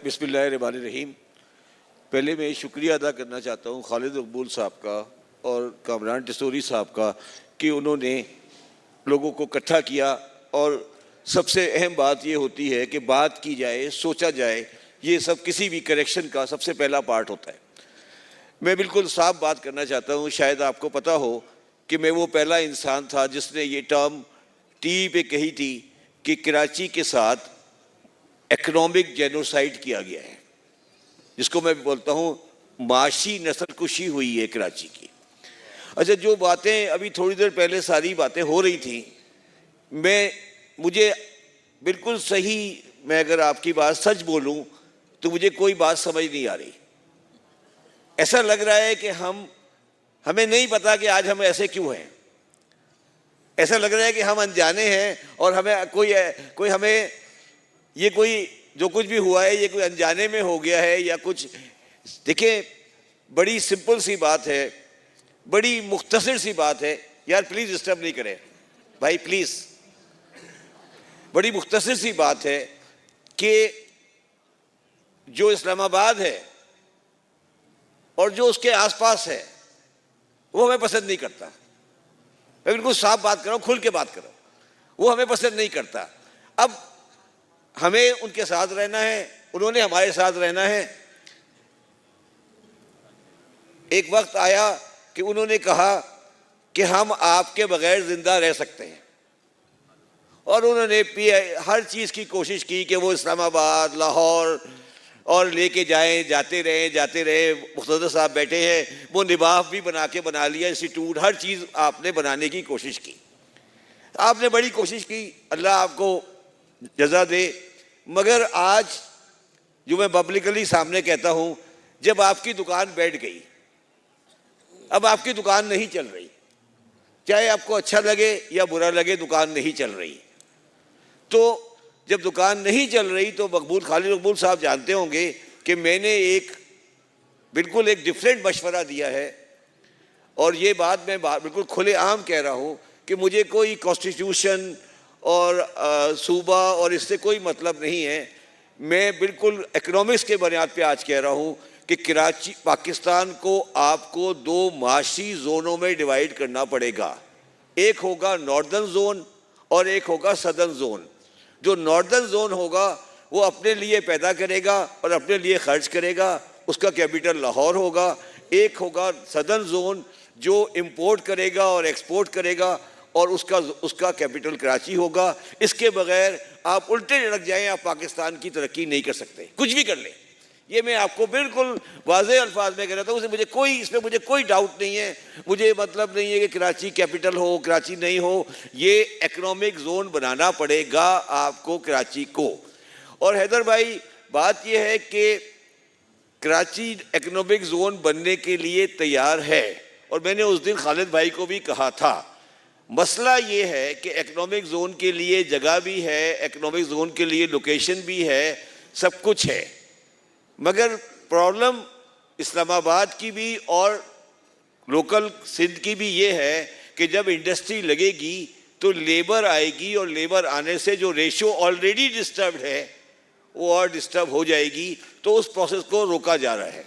بسم اللہ الرحمن الرحیم۔ پہلے میں شکریہ ادا کرنا چاہتا ہوں خالد مقبول صاحب کا اور کامران ٹسوری صاحب کا کہ انہوں نے لوگوں کو اکٹھا کیا، اور سب سے اہم بات یہ ہوتی ہے کہ بات کی جائے، سوچا جائے، یہ سب کسی بھی کریکشن کا سب سے پہلا پارٹ ہوتا ہے۔ میں بالکل صاف بات کرنا چاہتا ہوں، شاید آپ کو پتہ ہو کہ میں وہ پہلا انسان تھا جس نے یہ ٹرم ٹی وی پہ کہی تھی کہ کراچی کے ساتھ اکنامک جینوسائڈ کیا گیا ہے، جس کو میں بولتا ہوں معاشی نسل کشی ہوئی ہے کراچی کی۔ اچھا، جو باتیں ابھی تھوڑی دیر پہلے ساری باتیں ہو رہی تھیں، مجھے بالکل صحیح، میں اگر آپ کی بات سچ بولوں تو مجھے کوئی بات سمجھ نہیں آ رہی۔ ایسا لگ رہا ہے کہ ہمیں نہیں پتا کہ آج ہم ایسے کیوں ہیں۔ ایسا لگ رہا ہے کہ ہم انجانے ہیں اور ہمیں کوئی ہمیں یہ کوئی جو کچھ بھی ہوا ہے یہ کوئی انجانے میں ہو گیا ہے یا کچھ۔ دیکھیں، بڑی سمپل سی بات ہے، بڑی مختصر سی بات ہے، یار پلیز ڈسٹرب نہیں کریں بھائی، پلیز۔ بڑی مختصر سی بات ہے کہ جو اسلام آباد ہے اور جو اس کے آس پاس ہے وہ ہمیں پسند نہیں کرتا۔ میں بالکل صاف بات کر رہا ہوں، کھل کے بات کر رہا ہوں، وہ ہمیں پسند نہیں کرتا۔ اب ہمیں ان کے ساتھ رہنا ہے، انہوں نے ہمارے ساتھ رہنا ہے۔ ایک وقت آیا کہ انہوں نے کہا کہ ہم آپ کے بغیر زندہ رہ سکتے ہیں، اور انہوں نے ہر چیز کی کوشش کی کہ وہ اسلام آباد، لاہور اور لے کے جاتے رہے۔ مقتدر صاحب بیٹھے ہیں، وہ نباف بھی بنا لیا، انسٹیٹیوٹ، ہر چیز آپ نے بنانے کی کوشش کی۔ آپ نے بڑی کوشش کی، اللہ آپ کو جزا دے۔ مگر آج جو میں پبلکلی سامنے کہتا ہوں، جب آپ کی دکان بیٹھ گئی، اب آپ کی دکان نہیں چل رہی، چاہے آپ کو اچھا لگے یا برا لگے، دکان نہیں چل رہی۔ تو جب دکان نہیں چل رہی تو خالد مقبول صاحب جانتے ہوں گے کہ میں نے بالکل ایک ڈیفرنٹ مشورہ دیا ہے، اور یہ بات میں بالکل کھلے عام کہہ رہا ہوں کہ مجھے کوئی کانسٹیٹیوشن اور صوبہ اور اس سے کوئی مطلب نہیں ہے۔ میں بالکل اکنامکس کے بنیاد پہ آج کہہ رہا ہوں کہ پاکستان کو آپ کو 2 معاشی زونوں میں ڈیوائیڈ کرنا پڑے گا۔ ایک ہوگا ناردرن زون اور ایک ہوگا سدرن زون۔ جو ناردرن زون ہوگا وہ اپنے لیے پیدا کرے گا اور اپنے لیے خرچ کرے گا، اس کا کیپٹل لاہور ہوگا۔ ایک ہوگا سدرن زون جو امپورٹ کرے گا اور ایکسپورٹ کرے گا، اور اس کا کیپٹل کراچی ہوگا۔ اس کے بغیر آپ الٹے لڑک جائیں، آپ پاکستان کی ترقی نہیں کر سکتے، کچھ بھی کر لیں۔ یہ میں آپ کو بالکل واضح الفاظ میں کہہ رہا ہوں، اس میں مجھے کوئی ڈاؤٹ نہیں ہے۔ مجھے مطلب نہیں ہے کہ کراچی کیپٹل ہو، کراچی نہیں ہو، یہ اکنامک زون بنانا پڑے گا آپ کو کراچی کو۔ اور حیدر بھائی، بات یہ ہے کہ کراچی اکنامک زون بننے کے لیے تیار ہے، اور میں نے اس دن خالد بھائی کو بھی کہا تھا، مسئلہ یہ ہے کہ اکنامک زون کے لیے جگہ بھی ہے، اکنامک زون کے لیے لوکیشن بھی ہے، سب کچھ ہے، مگر پرابلم اسلام آباد کی بھی اور لوکل سندھ کی بھی یہ ہے کہ جب انڈسٹری لگے گی تو لیبر آئے گی، اور لیبر آنے سے جو ریشو آلریڈی ڈسٹربڈ ہے وہ اور ڈسٹرب ہو جائے گی، تو اس پروسیس کو روکا جا رہا ہے۔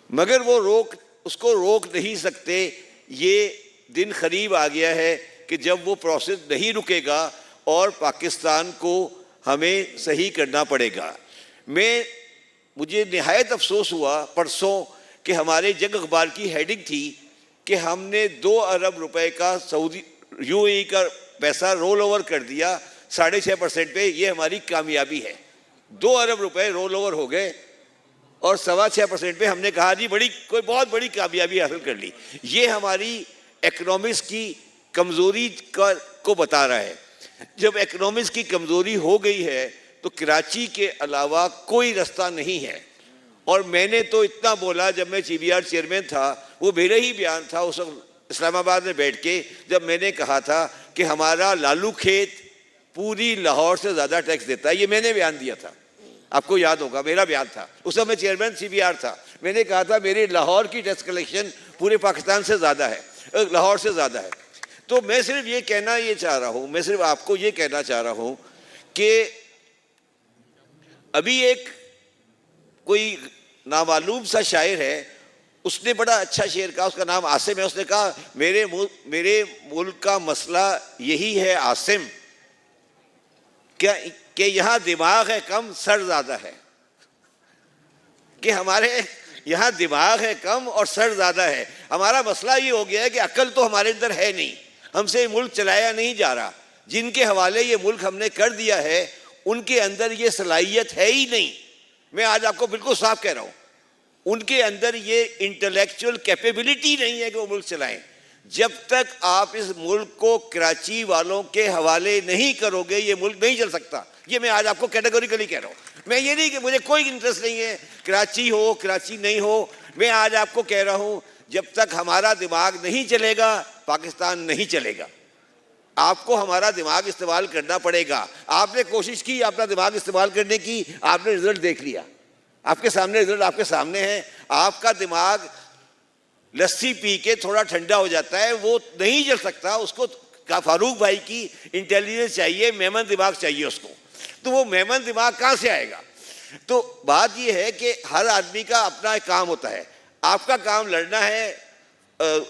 مگر اس کو روک نہیں سکتے۔ یہ دن قریب آ گیا ہے کہ جب وہ پروسیس نہیں رکے گا اور پاکستان کو ہمیں صحیح کرنا پڑے گا۔ مجھے نہایت افسوس ہوا پرسوں کہ ہمارے جنگ اخبار کی ہیڈنگ تھی کہ ہم نے 2 ارب روپے کا سعودی UAE کا پیسہ رول اوور کر دیا 6.5% پہ، یہ ہماری کامیابی ہے۔ 2 ارب روپے رول اوور ہو گئے، اور 6.25% پہ ہم نے کہا جی کوئی بہت بڑی کامیابی حاصل کر لی۔ یہ ہماری اکنامکس کی کمزوری کو بتا رہا ہے۔ جب اکنامکس کی کمزوری ہو گئی ہے تو کراچی کے علاوہ کوئی رستہ نہیں ہے۔ اور میں نے تو اتنا بولا، جب میں CBR چیئرمین تھا، وہ میرا ہی بیان تھا اس وقت اسلام آباد میں بیٹھ کے، جب میں نے کہا تھا کہ ہمارا لالو کھیت پوری لاہور سے زیادہ ٹیکس دیتا ہے، یہ میں نے بیان دیا تھا، آپ کو یاد ہوگا، میرا بیان تھا، اس وقت میں چیئرمین CBR تھا۔ میں نے کہا تھا میری لاہور کی ٹیکس کلیکشن پورے پاکستان سے زیادہ ہے، لاہور سے زیادہ ہے۔ تو میں صرف یہ کہنا چاہ رہا ہوں، میں صرف آپ کو یہ کہنا چاہ رہا ہوں کہ ابھی ایک کوئی نامعلوم سا شاعر ہے, اس نے بڑا اچھا شعر کہا, اس کا نام عاصم ہے. اس نے کہا میرے ملک کا مسئلہ یہی ہے عاصم کہ یہاں دماغ ہے کم سر زیادہ ہے. کہ ہمارے یہاں دماغ ہے کم اور سر زیادہ ہے. ہمارا مسئلہ یہ ہو گیا ہے کہ عقل تو ہمارے اندر ہے نہیں, ہم سے ملک چلایا نہیں جا رہا. جن کے حوالے یہ ملک ہم نے کر دیا ہے ان کے اندر یہ صلاحیت ہے ہی نہیں. میں آج آپ کو بالکل صاف کہہ رہا ہوں, ان کے اندر یہ انٹلیکچوئل کیپیبلٹی نہیں ہے کہ وہ ملک چلائیں. جب تک آپ اس ملک کو کراچی والوں کے حوالے نہیں کرو گے یہ ملک نہیں چل سکتا. یہ میں آج آپ کو کیٹیگوریکلی کہہ رہا ہوں. میں یہ نہیں کہ مجھے کوئی انٹرسٹ نہیں ہے کراچی ہو کراچی نہیں ہو. میں آج آپ کو کہہ رہا ہوں جب تک ہمارا دماغ نہیں چلے گا پاکستان نہیں چلے گا. آپ کو ہمارا دماغ استعمال کرنا پڑے گا. آپ نے کوشش کی اپنا دماغ استعمال کرنے کی, آپ نے رزلٹ دیکھ لیا, آپ کے سامنے رزلٹ آپ کے سامنے ہے. آپ کا دماغ لسی پی کے تھوڑا ٹھنڈا ہو جاتا ہے, وہ نہیں چل سکتا. اس کو فاروق بھائی کی انٹیلیجنس چاہیے, میمن دماغ چاہیے اس کو. تو وہ میمن دماغ کہاں سے آئے گا؟ تو بات یہ ہے کہ ہر آدمی کا اپنا ایک کام ہوتا ہے. آپ کا کام لڑنا ہے.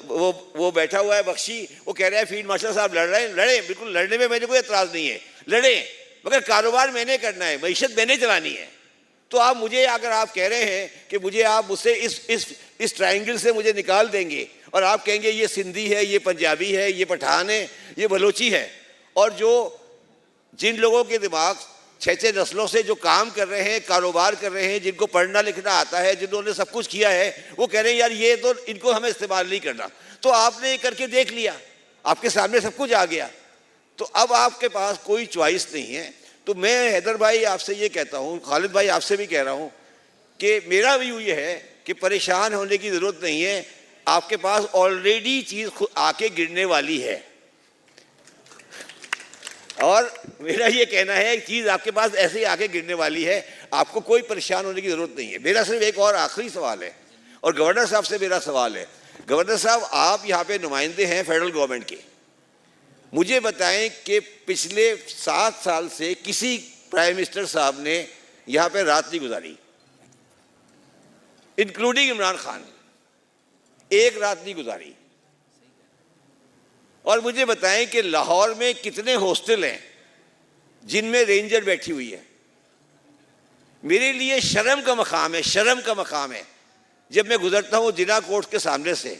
وہ بیٹھا ہوا ہے بخشی, وہ کہہ رہا ہے فیلڈ مارشل صاحب لڑ رہے ہیں, لڑیں, بالکل لڑنے میں مجھے کوئی اعتراض نہیں ہے, لڑیں, مگر کاروبار میں نے کرنا ہے, معیشت میں نے چلانی ہے. تو آپ مجھے اگر آپ کہہ رہے ہیں کہ مجھے آپ مجھ سے اس ٹرائنگل سے مجھے نکال دیں گے اور آپ کہیں گے یہ سندھی ہے, یہ پنجابی ہے, یہ پٹھان ہے, یہ بلوچی ہے, اور جن لوگوں کے دماغ 6 نسلوں سے جو کام کر رہے ہیں, کاروبار کر رہے ہیں, جن کو پڑھنا لکھنا آتا ہے, جنہوں نے سب کچھ کیا ہے, وہ کہہ رہے ہیں یار یہ تو ان کو ہمیں استعمال نہیں کرنا. تو آپ نے یہ کر کے دیکھ لیا, آپ کے سامنے سب کچھ آ گیا, تو اب آپ کے پاس کوئی چوائس نہیں ہے. تو میں حیدر بھائی آپ سے یہ کہتا ہوں, خالد بھائی آپ سے بھی کہہ رہا ہوں کہ میرا ویو یہ ہے کہ پریشان ہونے کی ضرورت نہیں ہے. آپ کے پاس آلریڈی چیز آ کے گرنے والی ہے, اور میرا یہ کہنا ہے ایک چیز آپ کے پاس ایسے ہی آ کے گرنے والی ہے. آپ کو کوئی پریشان ہونے کی ضرورت نہیں ہے. میرا صرف ایک اور آخری سوال ہے, اور گورنر صاحب سے میرا سوال ہے. گورنر صاحب آپ یہاں پہ نمائندے ہیں فیڈرل گورنمنٹ کے, مجھے بتائیں کہ پچھلے 7 سال سے کسی پرائم منسٹر صاحب نے یہاں پہ رات نہیں گزاری, انکلوڈنگ عمران خان, ایک رات نہیں گزاری. اور مجھے بتائیں کہ لاہور میں کتنے ہاسٹل ہیں جن میں رینجر بیٹھی ہوئی ہے. میرے لیے شرم کا مقام ہے, شرم کا مقام ہے جب میں گزرتا ہوں جناح کوٹ کے سامنے سے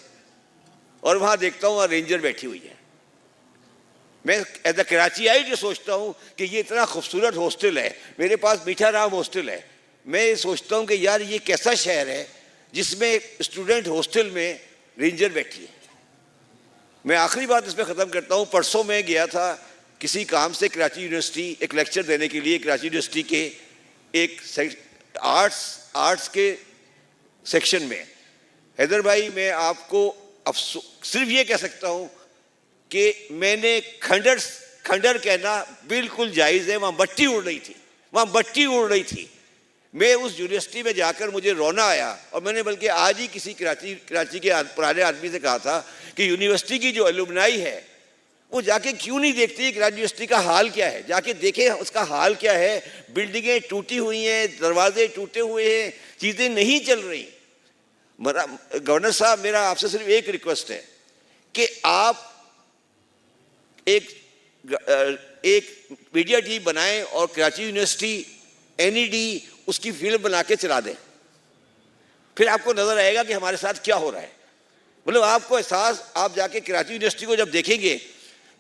اور وہاں دیکھتا ہوں وہاں رینجر بیٹھی ہوئی ہے. میں ایز اے کراچی آئی جو سوچتا ہوں کہ یہ اتنا خوبصورت ہاسٹل ہے, میرے پاس میٹھا رام ہاسٹل ہے, میں سوچتا ہوں کہ یار یہ کیسا شہر ہے جس میں اسٹوڈنٹ ہاسٹل میں رینجر بیٹھی ہے. میں آخری بات اس پہ ختم کرتا ہوں. پرسوں میں گیا تھا کسی کام سے کراچی یونیورسٹی ایک لیکچر دینے کے لیے. کراچی یونیورسٹی کے ایک آرٹس کے سیکشن میں. حیدر بھائی میں آپ کو صرف یہ کہہ سکتا ہوں کہ میں نے کھنڈر کہنا بالکل جائز ہے. وہاں بٹی اڑ رہی تھی, وہاں بٹی اڑ رہی تھی. میں اس یونیورسٹی میں جا کر مجھے رونا آیا, اور میں نے بلکہ آج ہی کسی کراچی کے پرانے آدمی سے کہا تھا کہ یونیورسٹی کی جو الومنائی ہے وہ جا کے کیوں نہیں دیکھتی کراچی یونیورسٹی کا حال کیا ہے, جا کے دیکھیں اس کا حال کیا ہے. بلڈنگیں ٹوٹی ہوئی ہیں, دروازے ٹوٹے ہوئے ہیں, چیزیں نہیں چل رہی. گورنر صاحب میرا آپ سے صرف ایک ریکویسٹ ہے کہ آپ ایک میڈیا ٹیم بنائیں اور کراچی یونیورسٹی NED اس کی فلم بنا کے چلا دیں. پھر آپ کو نظر آئے گا کہ ہمارے ساتھ کیا ہو رہا ہے. مطلب آپ کو احساس, آپ جا کے کراچی یونیورسٹی کو جب دیکھیں گے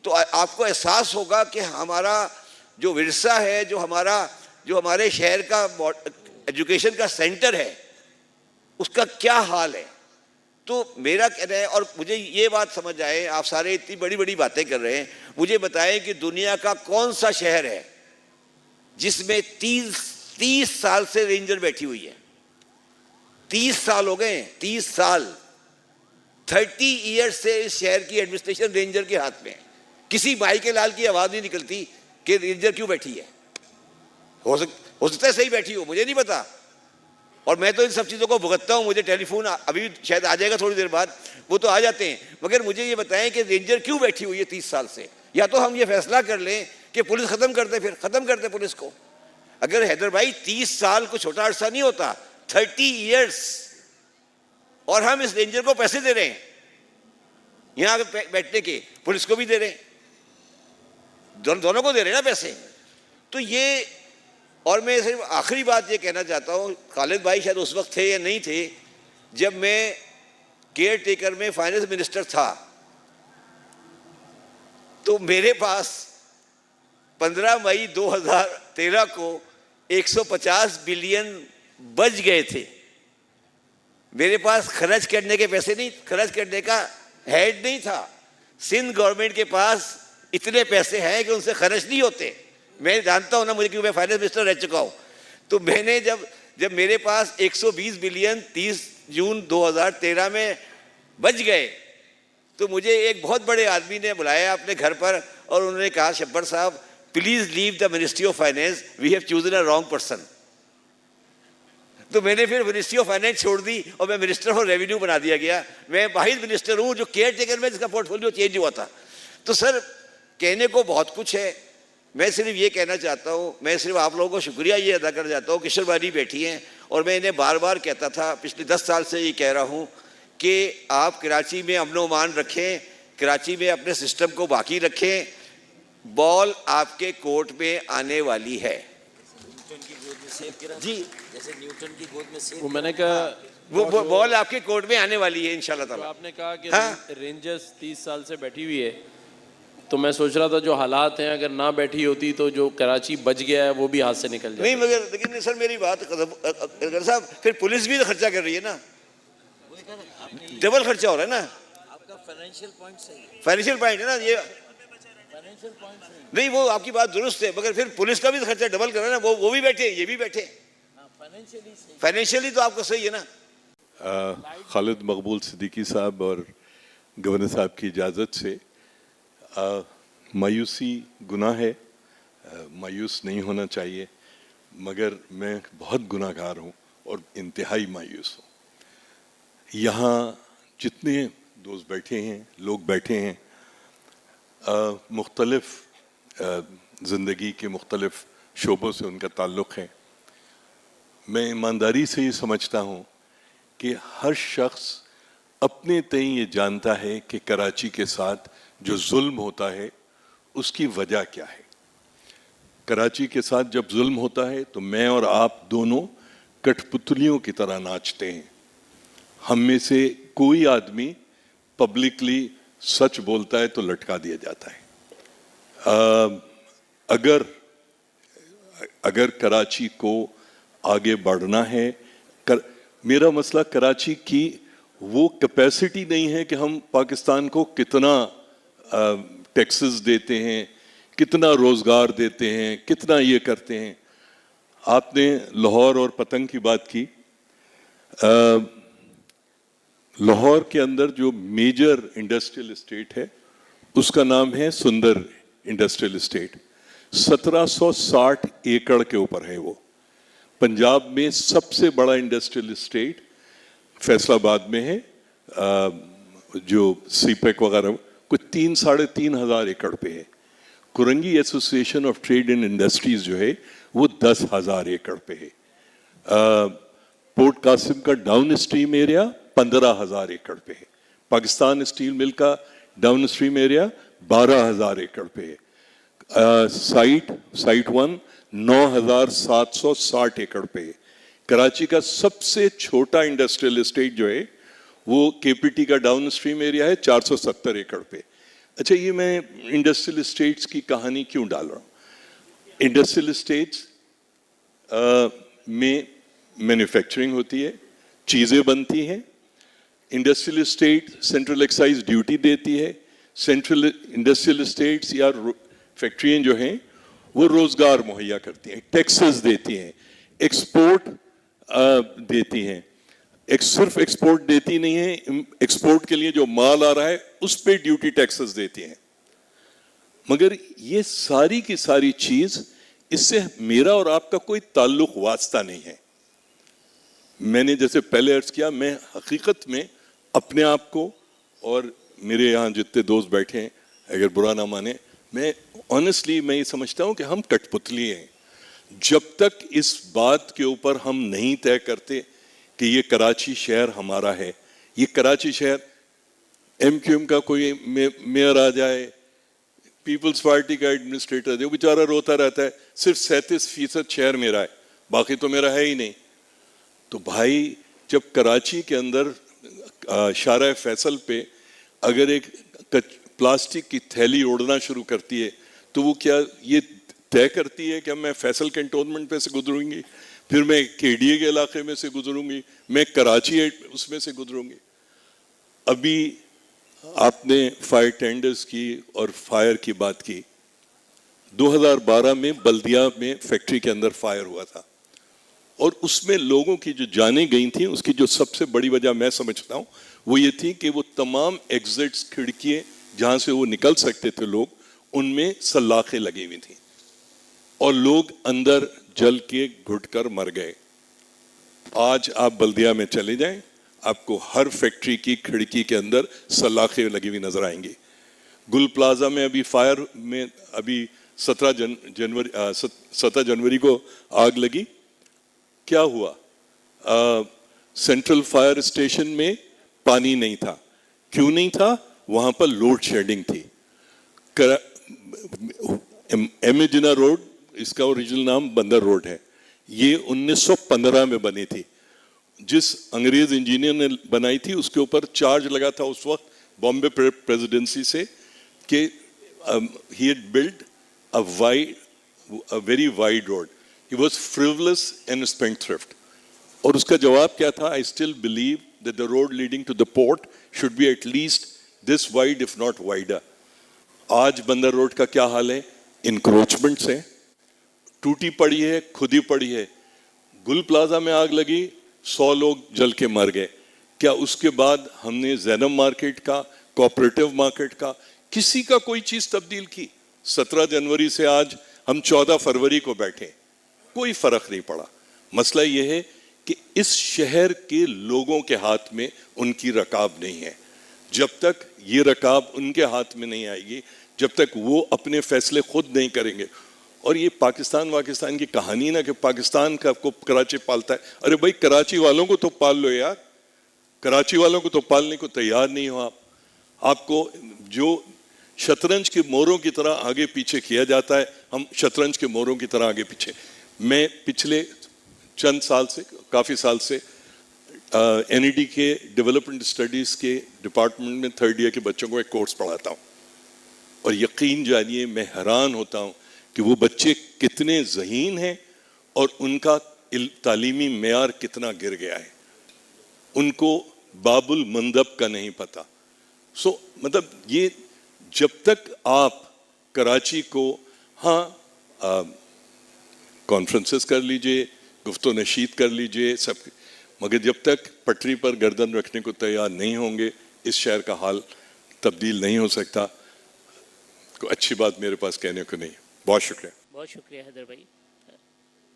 تو آپ کو احساس ہوگا کہ ہمارا جو ورثہ ہے, جو ہمارے شہر کا ایجوکیشن کا سینٹر ہے, اس کا کیا حال ہے. تو میرا کہنا ہے, اور مجھے یہ بات سمجھ آئے, آپ سارے اتنی بڑی بڑی باتیں کر رہے ہیں, مجھے بتائیں کہ دنیا کا کون سا شہر ہے جس میں 30 سال سے رینجر بیٹھی ہوئی ہے. 30 سال ہو گئے ہیں, 30 سال, 30 ایئرز سے اس شہر کی ایڈمنسٹریشن رینجر کے ہاتھ میں ہے. کسی مائی کے لال کی آواز نہیں نکلتی کہ رینجر کیوں بیٹھی ہے. ہو سکتا ہے صحیح بیٹھی ہو, مجھے نہیں پتا, اور میں تو ان سب چیزوں کو بھگتتا ہوں. مجھے ٹیلی فون ابھی شاید آ جائے گا تھوڑی دیر بعد, وہ تو آ جاتے ہیں, مگر مجھے یہ بتائیں کہ رینجر کیوں بیٹھی ہوئی ہے 30 سال سے. یا تو ہم یہ فیصلہ کر لیں کہ پولیس ختم کر دیں, پھر ختم کر دیں پولیس کو. اگر حیدر بھائی 30 سال کو چھوٹا عرصہ نہیں ہوتا, 30 ایئرس, اور ہم اس رینجر کو پیسے دے رہے ہیں یہاں بیٹھنے کے, پولیس کو بھی دے رہے ہیں, دونوں کو دے رہے ہیں نا پیسے. تو یہ, اور میں صرف آخری بات یہ کہنا چاہتا ہوں, خالد بھائی شاید اس وقت تھے یا نہیں تھے جب میں کیئر ٹیکر میں فائنانس منسٹر تھا, تو میرے پاس 15 مئی 2013 کو 150 بلین بچ گئے تھے. میرے پاس خرچ کرنے کے پیسے نہیں, خرچ کرنے کا ہیڈ نہیں تھا. سندھ گورنمنٹ کے پاس اتنے پیسے ہیں کہ ان سے خرچ نہیں ہوتے. میں جانتا ہوں نا مجھے, کیونکہ میں فائنانس منسٹر رہ چکا ہوں. تو میں نے جب میرے پاس 120 بلین 30 جون 2013 میں بچ گئے, تو مجھے ایک بہت بڑے آدمی نے بلایا اپنے گھر پر, اور انہوں نے کہا شبر صاحب please leave the ministry of finance, we have chosen a wrong person. تو میں نے پھر منسٹری آف فائنینس چھوڑ دی اور میں منسٹر آف ریونیو بنا دیا گیا. میں واحد منسٹر ہوں جو کیئر ٹیکر میں جس کا پورٹ فولیو چینج ہوا تھا. تو سر کہنے کو بہت کچھ ہے, میں صرف یہ کہنا چاہتا ہوں, میں صرف آپ لوگوں کو شکریہ یہ ادا کرنا چاہتا ہوں. کشور بانی بیٹھی ہیں, اور میں انہیں بار بار کہتا تھا, پچھلے 10 سال سے یہ کہہ رہا ہوں کہ آپ کراچی میں امن و امان رکھیں, کراچی میں اپنے سسٹم کو باقی رکھیں. بال آپ کے کورٹ میں آنے والی ہے. جی جیسے نیوٹن کی گود میں سیب, وہ میں نے کہا وہ بال آپ کے کورٹ میں آنے والی ہے انشاءاللہ تعالی. آپ نے کہا کہ رینجرز 30 سال سے بیٹھی ہوئی ہے, تو میں سوچ رہا تھا جو حالات ہیں اگر نہ بیٹھی ہوتی تو جو کراچی بچ گیا ہے وہ بھی ہاتھ سے نکل جاتا. نہیں مگر لیکن سر میری بات صاحب, پھر پولیس بھی خرچہ کر رہی ہے نا, ڈبل خرچہ ہو رہا ہے نا. آپ کا فائنینشیل پوائنٹ صحیح ہے, فائنینشیل پوائنٹ ہے نا یہ, فائنینشیل پوائنٹ صحیح ہے. نہیں وہ آپ کی بات درست ہے, مگر پھر پولیس کا بھی خرچہ ڈبل کر رہا ہے نا, وہ بھی بیٹھے یہ بھی بیٹھے. فائنینشیلی صحیح. فائنینشیلی تو آپ کو صحیح ہے نا. خالد مقبول صدیقی صاحب اور گورنر صاحب کی اجازت سے, مایوسی گناہ ہے, مایوس نہیں ہونا چاہیے, مگر میں بہت گناہ گار ہوں اور انتہائی مایوس ہوں. یہاں جتنے دوست بیٹھے ہیں, لوگ بیٹھے ہیں, مختلف زندگی کے مختلف شعبوں سے ان کا تعلق ہے. میں ایمانداری سے یہ سمجھتا ہوں کہ ہر شخص اپنے تئیں یہ جانتا ہے کہ کراچی کے ساتھ جو ظلم ہوتا ہے اس کی وجہ کیا ہے. کراچی کے ساتھ جب ظلم ہوتا ہے تو میں اور آپ دونوں کٹ پتلیوں کی طرح ناچتے ہیں. ہم میں سے کوئی آدمی پبلکلی سچ بولتا ہے تو لٹکا دیا جاتا ہے. اگر کراچی کو آگے بڑھنا ہے, میرا مسئلہ کراچی کی وہ کیپیسٹی نہیں ہے کہ ہم پاکستان کو کتنا ٹیکسز دیتے ہیں, کتنا روزگار دیتے ہیں, کتنا یہ کرتے ہیں. آپ نے لاہور اور پتنگ کی بات کی. لاہور کے اندر جو میجر انڈسٹریل اسٹیٹ ہے اس کا نام ہے سندر انڈسٹریل اسٹیٹ. 1760 ایکڑ کے اوپر ہے وہ. پنجاب میں سب سے بڑا انڈسٹریل اسٹیٹ فیصل آباد میں ہے, جو سی پیک وغیرہ کچھ 3-3.5 ہزار ایکڑ پہ ہے. Korangi association of trade and industries جو ہے وہ 10,000 ایکڑ پہ ہے. پورٹ قاسم کا ڈاؤن اسٹریم ایریا 15,000 ایکڑ پہ ہے. پاکستان اسٹیل مل کا ڈاؤن اسٹریم ایریا 12,000 ایکڑ پہ ہے. سائٹ 1 9,760 ایکڑ پہ ہے. کراچی کا سب سے چھوٹا انڈسٹریل اسٹیٹ جو ہے وہ کے پی ٹی کا ڈاؤن اسٹریم ایریا ہے 470 ایکڑ پہ. اچھا, یہ میں انڈسٹریل اسٹیٹس کی کہانی کیوں ڈال رہا ہوں؟ انڈسٹریل اسٹیٹس میں مینوفیکچرنگ ہوتی ہے, چیزیں بنتی ہیں. Industrial estate central excise duty دیتی ہے. سینٹرل انڈسٹریل اسٹیٹس یا فیکٹریاں جو ہیں وہ روزگار مہیا کرتی ہیں, ٹیکسز دیتی ہیں, ایکسپورٹ دیتی ہیں. صرف ایکسپورٹ دیتی نہیں ہے, ایکسپورٹ کے لیے جو مال آ رہا ہے اس پہ ڈیوٹی ٹیکسز دیتی ہیں. مگر یہ ساری کی ساری چیز, اس سے میرا اور آپ کا کوئی تعلق واسطہ نہیں ہے. میں نے جیسے پہلے عرض کیا, میں حقیقت میں اپنے آپ کو, اور میرے یہاں جتنے دوست بیٹھے ہیں اگر برا نہ مانے, میں آنیسٹلی میں یہ سمجھتا ہوں کہ ہم کٹ پتلی ہیں. جب تک اس بات کے اوپر ہم نہیں طے کرتے کہ یہ کراچی شہر ہمارا ہے, یہ کراچی شہر ایم کیو ایم کا کوئی میئر آ جائے, پیپلز پارٹی کا ایڈمنسٹریٹر ہے, وہ بیچارہ روتا رہتا ہے صرف 37% شہر میرا ہے, باقی تو میرا ہے ہی نہیں. تو بھائی جب کراچی کے اندر شارع فیصل پہ اگر ایک پلاسٹک کی تھیلی اڑنا شروع کرتی ہے تو وہ کیا یہ طے کرتی ہے کہ میں فیصل کنٹونمنٹ پہ سے گزروں گی, پھر میں کے ڈی اے کے علاقے میں سے گزروں گی, میں کراچی اس میں سے گزروں گی. ابھی آپ نے فائر ٹینڈرز کی اور فائر کی بات کی. 2012 میں بلدیہ میں فیکٹری کے اندر فائر ہوا تھا اور اس میں لوگوں کی جو جانیں گئی تھیں اس کی جو سب سے بڑی وجہ میں سمجھتا ہوں وہ یہ تھی کہ وہ تمام ایگزٹس کھڑکیاں جہاں سے وہ نکل سکتے تھے لوگ, ان میں سلاخیں لگی ہوئی تھیں اور لوگ اندر جل کے گھٹ کر مر گئے. آج آپ بلدیہ میں چلے جائیں, آپ کو ہر فیکٹری کی کھڑکی کے اندر سلاخیں لگی ہوئی نظر آئیں گی. گل پلازا میں ابھی فائر میں ابھی 17 جنوری کو آگ لگی. کیا ہوا؟ سینٹرل فائر اسٹیشن میں پانی نہیں تھا. کیوں نہیں تھا؟ وہاں پر لوڈ شیڈنگ تھی. امیجنا روڈ, اس کا اوریجنل نام بندر روڈ ہے, یہ 1915 میں بنی تھی. جس انگریز انجینئر نے بنائی تھی اس کے اوپر چارج لگا تھا اس وقت بامبے پریزیڈنسی سے کہ he had built a very wide road. He was frivolous and spendthrift. اور اس کا جواب کیا تھا؟ I still believe that the road leading to the port should be at least this wide if not wider. آج بندر road کا کیا حال ہے؟ انکروچمنٹ سے ٹوٹی پڑی ہے, کھدی پڑی ہے. گل پلازا میں آگ لگی, 100 لوگ جل کے مر گئے. کیا اس کے بعد ہم نے زینب مارکیٹ کا, کوآپریٹو مارکیٹ کا, کسی کا کوئی چیز تبدیل کی؟ 17 جنوری سے آج ہم 14 فروری کو بیٹھے, کوئی فرق نہیں پڑا. مسئلہ یہ ہے کہ اس شہر کے لوگوں کے ہاتھ میں ان کی رکاب نہیں ہے. جب تک یہ رکاب ان کے ہاتھ میں نہیں آئے گی, جب تک وہ اپنے فیصلے خود نہیں کریں گے. اور یہ پاکستان کی کہانی نا کہ پاکستان کا کو کراچی پالتا ہے. ارے بھائی کراچی والوں کو تو پال لو یار, کراچی والوں کو تو پالنے کو تیار نہیں ہو آپ. آپ کو جو شطرنج کے موروں کی طرح آگے پیچھے کیا جاتا ہے, ہم شطرنج کے موروں کی طرح آگے پیچھے. میں پچھلے چند سال سے, کافی سال سے این ای ڈی کے ڈیولپمنٹ اسٹڈیز کے ڈپارٹمنٹ میں 3rd ایئر کے بچوں کو ایک کورس پڑھاتا ہوں, اور یقین جانیے میں حیران ہوتا ہوں کہ وہ بچے کتنے ذہین ہیں اور ان کا تعلیمی معیار کتنا گر گیا ہے. ان کو باب المندب کا نہیں پتا. مطلب یہ جب تک آپ کراچی کو, ہاں کانفرنسز کر لیجئے, گفت و نشید کر لیجئے سب, مگر جب تک پٹری پر گردن رکھنے کو تیار نہیں ہوں گے اس شہر کا حال تبدیل نہیں ہو سکتا. کوئی اچھی بات میرے پاس کہنے کو نہیں. بہت شکریہ. بہت شکریہ حیدر بھائی.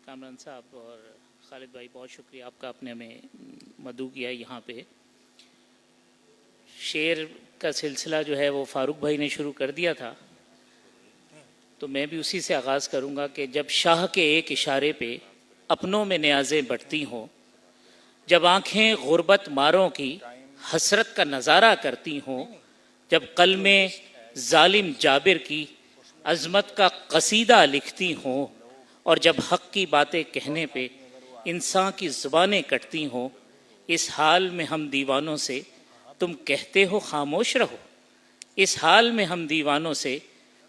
کامران صاحب اور خالد بھائی بہت شکریہ آپ کا, آپ نے ہمیں مدعو کیا یہاں پہ. شعر کا سلسلہ جو ہے وہ فاروق بھائی نے شروع کر دیا تھا, تو میں بھی اسی سے آغاز کروں گا کہ جب شاہ کے ایک اشارے پہ اپنوں میں نیازیں بڑھتی ہوں, جب آنکھیں غربت ماروں کی حسرت کا نظارہ کرتی ہوں, جب قلمیں ظالم جابر کی عظمت کا قصیدہ لکھتی ہوں, اور جب حق کی باتیں کہنے پہ انسان کی زبانیں کٹتی ہوں, اس حال میں ہم دیوانوں سے تم کہتے ہو خاموش رہو. اس حال میں ہم دیوانوں سے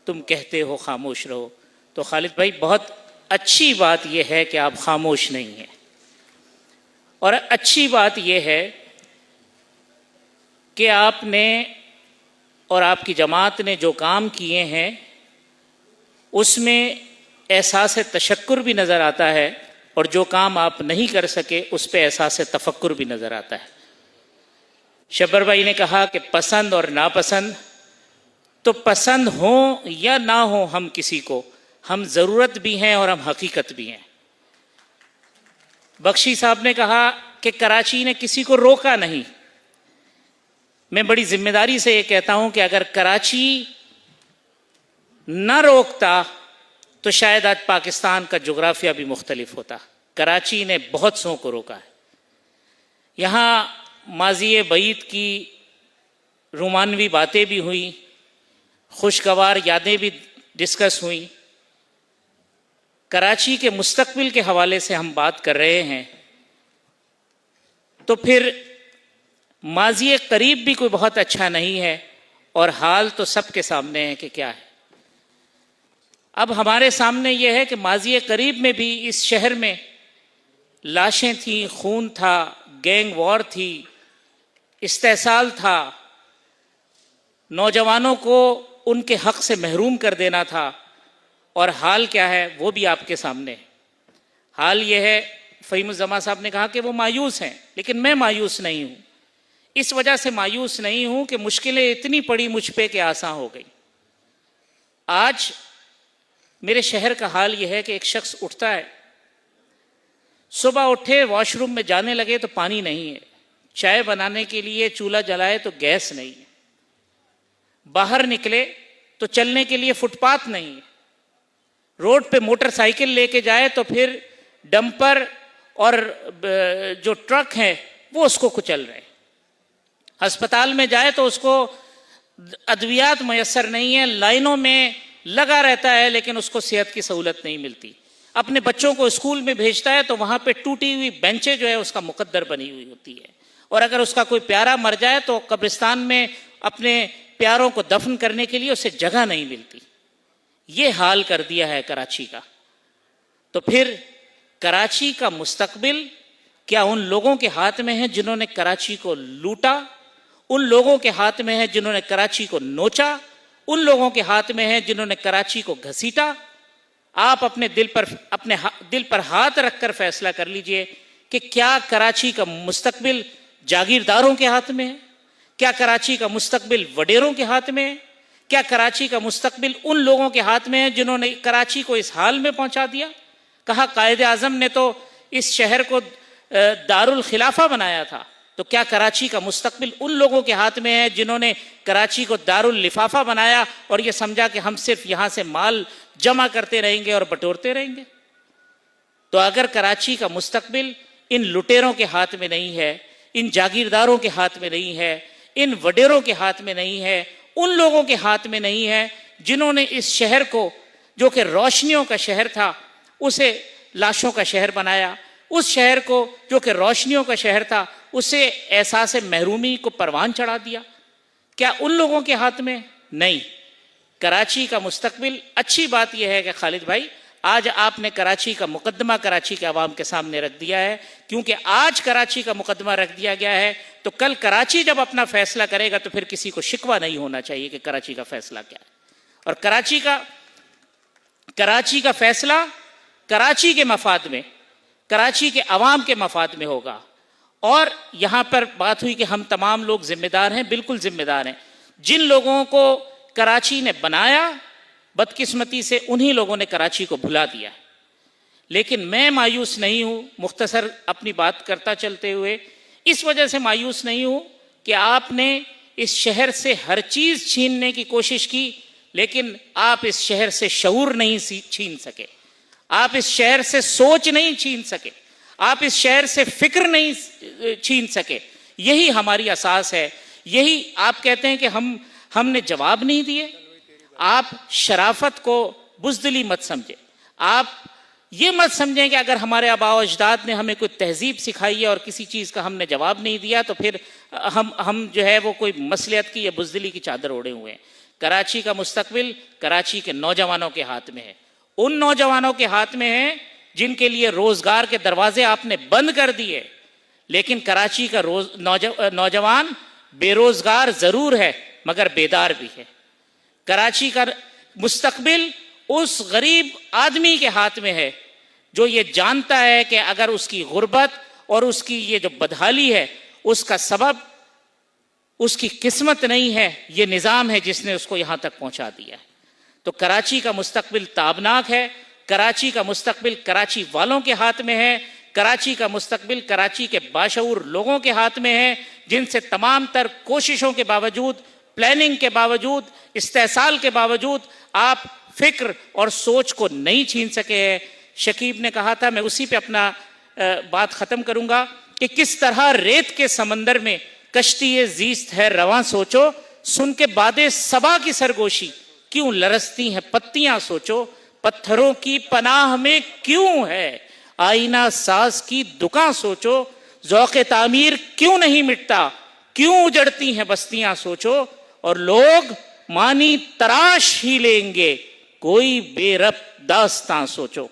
تم کہتے ہو خاموش رہو. تو خالد بھائی بہت اچھی بات یہ ہے کہ آپ خاموش نہیں ہیں, اور اچھی بات یہ ہے کہ آپ نے اور آپ کی جماعت نے جو کام کیے ہیں اس میں احساس تشکر بھی نظر آتا ہے, اور جو کام آپ نہیں کر سکے اس پہ احساس تفکر بھی نظر آتا ہے. شبر بھائی نے کہا کہ پسند اور ناپسند, تو پسند ہوں یا نہ ہوں ہم کسی کو, ہم ضرورت بھی ہیں اور ہم حقیقت بھی ہیں. بخشی صاحب نے کہا کہ کراچی نے کسی کو روکا نہیں. میں بڑی ذمہ داری سے یہ کہتا ہوں کہ اگر کراچی نہ روکتا تو شاید آج پاکستان کا جغرافیہ بھی مختلف ہوتا. کراچی نے بہت سو کو روکا ہے. یہاں ماضی بعید کی رومانوی باتیں بھی ہوئیں, خوشگوار یادیں بھی ڈسکس ہوئیں. کراچی کے مستقبل کے حوالے سے ہم بات کر رہے ہیں تو پھر ماضی قریب بھی کوئی بہت اچھا نہیں ہے, اور حال تو سب کے سامنے ہے کہ کیا ہے. اب ہمارے سامنے یہ ہے کہ ماضی قریب میں بھی اس شہر میں لاشیں تھیں, خون تھا, گینگ وار تھی, استحصال تھا, نوجوانوں کو ان کے حق سے محروم کر دینا تھا. اور حال کیا ہے وہ بھی آپ کے سامنے ہے. حال یہ ہے, فہیم الزمان صاحب نے کہا کہ وہ مایوس ہیں, لیکن میں مایوس نہیں ہوں. اس وجہ سے مایوس نہیں ہوں کہ مشکلیں اتنی پڑی مجھ پہ کہ آسان ہو گئی. آج میرے شہر کا حال یہ ہے کہ ایک شخص اٹھتا ہے, صبح اٹھے واش روم میں جانے لگے تو پانی نہیں ہے, چائے بنانے کے لیے چولہا جلائے تو گیس نہیں ہے, باہر نکلے تو چلنے کے لیے فٹ پاتھ نہیں ہے, روڈ پہ موٹر سائیکل لے کے جائے تو پھر ڈمپر اور جو ٹرک ہیں وہ اس کو کچل رہے, ہسپتال میں جائے تو اس کو ادویات میسر نہیں ہیں, لائنوں میں لگا رہتا ہے لیکن اس کو صحت کی سہولت نہیں ملتی. اپنے بچوں کو اسکول میں بھیجتا ہے تو وہاں پہ ٹوٹی ہوئی بینچیں جو ہے اس کا مقدر بنی ہوئی ہوتی ہے, اور اگر اس کا کوئی پیارا مر جائے تو قبرستان میں اپنے پیاروں کو دفن کرنے کے لیے اسے جگہ نہیں ملتی. یہ حال کر دیا ہے کراچی کا. تو پھر کراچی کا مستقبل کیا ان لوگوں کے ہاتھ میں ہے جنہوں نے کراچی کو لوٹا, ان لوگوں کے ہاتھ میں ہے جنہوں نے کراچی کو نوچا, ان لوگوں کے ہاتھ میں ہے جنہوں نے کراچی کو گھسیٹا؟ آپ اپنے دل پر ہاتھ رکھ کر فیصلہ کر لیجئے کہ کیا کراچی کا مستقبل جاگیرداروں کے ہاتھ میں ہے؟ کیا کراچی کا مستقبل وڈیروں کے ہاتھ میں ہے؟ کیا کراچی کا مستقبل ان لوگوں کے ہاتھ میں ہے جنہوں نے کراچی کو اس حال میں پہنچا دیا؟ کہا قائد اعظم نے تو اس شہر کو دارالخلافہ بنایا تھا, تو کیا کراچی کا مستقبل ان لوگوں کے ہاتھ میں ہے جنہوں نے کراچی کو داراللفافہ بنایا اور یہ سمجھا کہ ہم صرف یہاں سے مال جمع کرتے رہیں گے اور بٹورتے رہیں گے؟ تو اگر کراچی کا مستقبل ان لٹیروں کے ہاتھ میں نہیں ہے, ان جاگیرداروں کے ہاتھ میں نہیں ہے, ان وڈیروں کے ہاتھ میں نہیں ہے, ان لوگوں کے ہاتھ میں نہیں ہے جنہوں نے اس شہر کو, جو کہ روشنیوں کا شہر تھا, اسے لاشوں کا شہر بنایا, اس شہر کو جو کہ روشنیوں کا شہر تھا اسے احساس محرومی کو پروان چڑھا دیا, کیا ان لوگوں کے ہاتھ میں نہیں؟ کراچی کا مستقبل, اچھی بات یہ ہے کہ خالد بھائی آج آپ نے کراچی کا مقدمہ کراچی کے عوام کے سامنے رکھ دیا ہے, کیونکہ آج کراچی کا مقدمہ رکھ دیا گیا ہے تو کل کراچی جب اپنا فیصلہ کرے گا تو پھر کسی کو شکوہ نہیں ہونا چاہیے کہ کراچی کا فیصلہ کیا ہے. اور کراچی کا فیصلہ کراچی کے مفاد میں, کراچی کے عوام کے مفاد میں ہوگا. اور یہاں پر بات ہوئی کہ ہم تمام لوگ ذمہ دار ہیں, بالکل ذمہ دار ہیں. جن لوگوں کو کراچی نے بنایا, بدقسمتی سے انہی لوگوں نے کراچی کو بھلا دیا. لیکن میں مایوس نہیں ہوں, مختصر اپنی بات کرتا چلتے ہوئے, اس وجہ سے مایوس نہیں ہوں کہ آپ نے اس شہر سے ہر چیز چھیننے کی کوشش کی, لیکن آپ اس شہر سے شعور نہیں چھین سکے, آپ اس شہر سے سوچ نہیں چھین سکے, آپ اس شہر سے فکر نہیں چھین سکے. یہی ہماری اساس ہے. یہی آپ کہتے ہیں کہ ہم نے جواب نہیں دیے. آپ شرافت کو بزدلی مت سمجھیں. آپ یہ مت سمجھیں کہ اگر ہمارے آباء و اجداد نے ہمیں کوئی تہذیب سکھائی ہے اور کسی چیز کا ہم نے جواب نہیں دیا تو پھر ہم جو ہے وہ کوئی مصلحت کی یا بزدلی کی چادر اوڑھے ہوئے ہیں. کراچی کا مستقبل کراچی کے نوجوانوں کے ہاتھ میں ہے. ان نوجوانوں کے ہاتھ میں ہے جن کے لیے روزگار کے دروازے آپ نے بند کر دیے. لیکن کراچی کا نوجوان بے روزگار ضرور ہے مگر بیدار بھی ہے. کراچی کا مستقبل اس غریب آدمی کے ہاتھ میں ہے جو یہ جانتا ہے کہ اگر اس کی غربت اور اس کی یہ جو بدحالی ہے اس کا سبب اس کی قسمت نہیں ہے, یہ نظام ہے جس نے اس کو یہاں تک پہنچا دیا ہے. تو کراچی کا مستقبل تابناک ہے. کراچی کا مستقبل کراچی والوں کے ہاتھ میں ہے. کراچی کا مستقبل کراچی کے باشعور لوگوں کے ہاتھ میں ہے جن سے تمام تر کوششوں کے باوجود, پلاننگ کے باوجود, استحصال کے باوجود آپ فکر اور سوچ کو نہیں چھین سکے ہیں. شکیب نے کہا تھا, میں اسی پہ اپنا بات ختم کروں گا, کہ کس طرح ریت کے سمندر میں کشتی زیست ہے رواں سوچو, سن کے باد صبا کی سرگوشی کیوں لرزتی ہیں پتیاں سوچو, پتھروں کی پناہ میں کیوں ہے آئینہ ساز کی دکان سوچو, ذوق تعمیر کیوں نہیں مٹتا, کیوں اجڑتی ہیں بستیاں سوچو, اور لوگ مانی تراش ہی لیں گے کوئی بے ربط داستاں سوچو.